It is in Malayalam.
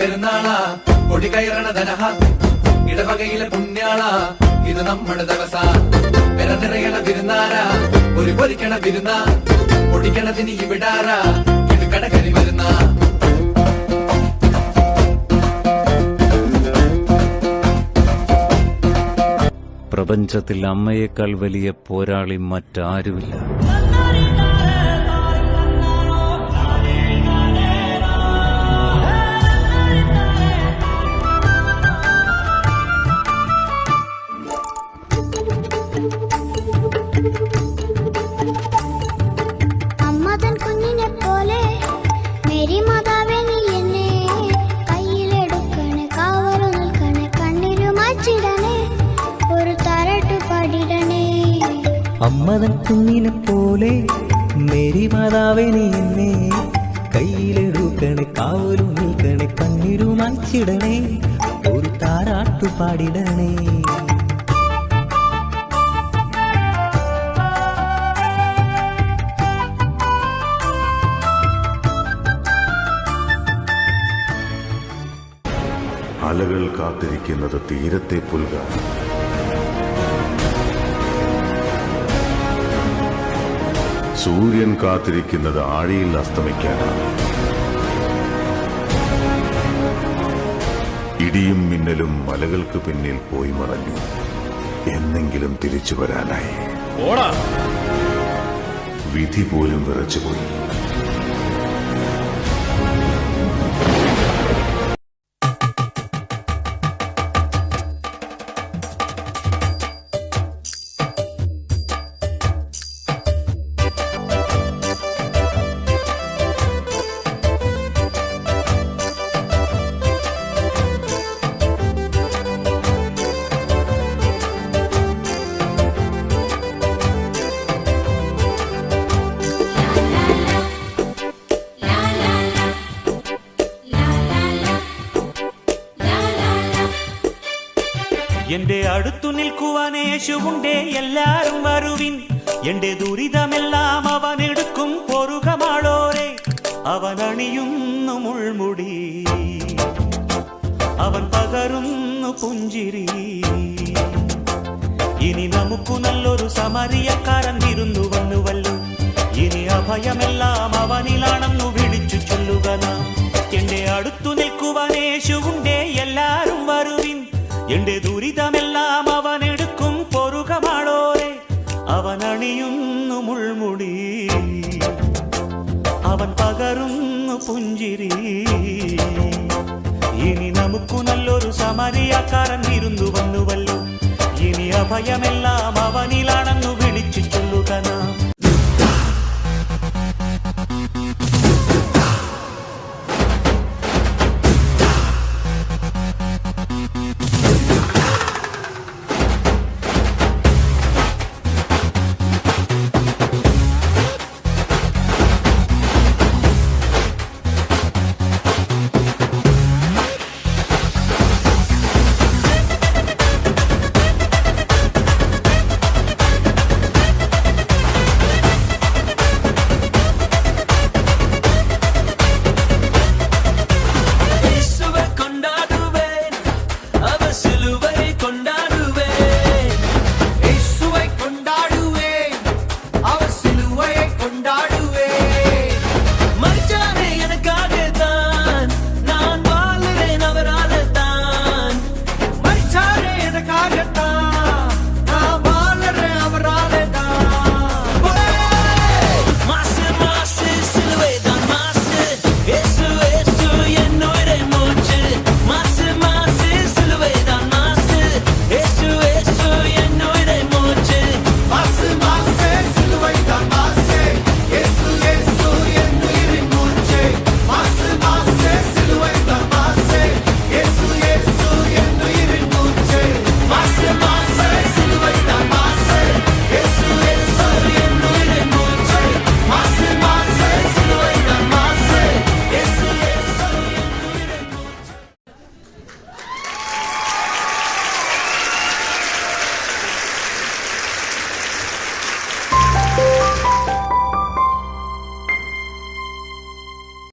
പെരുന്നാളാ കൊടി കയറണ ധനഹ ഇടവകയിലെ പുണ്യാളാ ഇത് നമ്മുടെ ദിവസ പെര നിറയണ വിരുന്നാരാ ഒരു പൊരിക്കണ വിരുന്ന പൊടിക്കണതിന് ഇവിടാരാ ഇടുക്കട കരി വരുന്ന പ്രപഞ്ചത്തിൽ അമ്മയേക്കാൾ വലിയ പോരാളി മറ്റാരുമില്ല. അമ്മതൻ കുഞ്ഞിനെ പോലെ മേരി മാതാവേ നീ എന്നെ കയ്യിലെടുക്കണേ കാവലു നിൽക്കണേ കണ്ണീരു മായ്ച്ചിടണേ ഒരു താരാട്ടു പാടിടണേ. അലകൾ കാത്തിരിക്കുന്നത് തീരത്തെ പുൽകാൻ, സൂര്യൻ കാത്തിരിക്കുന്നത് ആഴിയിൽ അസ്തമിക്കാനാണ്. ഇടിയും മിന്നലും മലകൾക്ക് പിന്നിൽ പോയി മറഞ്ഞു, എന്നെങ്കിലും തിരിച്ചു വരാനായി. വിധി പോലും വിറച്ചുപോയി. എന്റെ അടുത്തു നിൽക്കുവാൻ യേശുവുണ്ടേ, എല്ലാരും വരുവിൻ. എന്റെ ദുരിതമെല്ലാം അവനെടുക്കും പൊറുകമാളോരെ. അവനണിയുന്നു മുൾമുടി, അവൻ പകരുന്നു പുഞ്ചിരി. ഇനി നമുക്കു നല്ലൊരു സമരിയക്കാരൻ വിരുന്നു വന്നുവല്ലോ. ഇനി അഭയമെല്ലാം അവനിലാണെന്നു വിളിച്ചു ചൊല്ലുക നാം. എന്റെ അടുത്തു നിൽക്കുവാൻ യേശുവുണ്ടേ, എല്ലാരും വരുവിൻ. എന്റെ ദുരിതമെല്ലാം അവനെടുക്കും പൊറുകമാളോരെ. അവനണിയുന്നു മുൾമുടി, അവൻ പകരുന്നു പുഞ്ചിരി. ഇനി നമുക്കു നല്ലൊരു സമരിയക്കാരൻ വിരുന്നു വന്നുവല്ലോ. ഇനി അഭയമെല്ലാം അവനിലാണെന്നു വിളിച്ചു ചൊല്ലുക.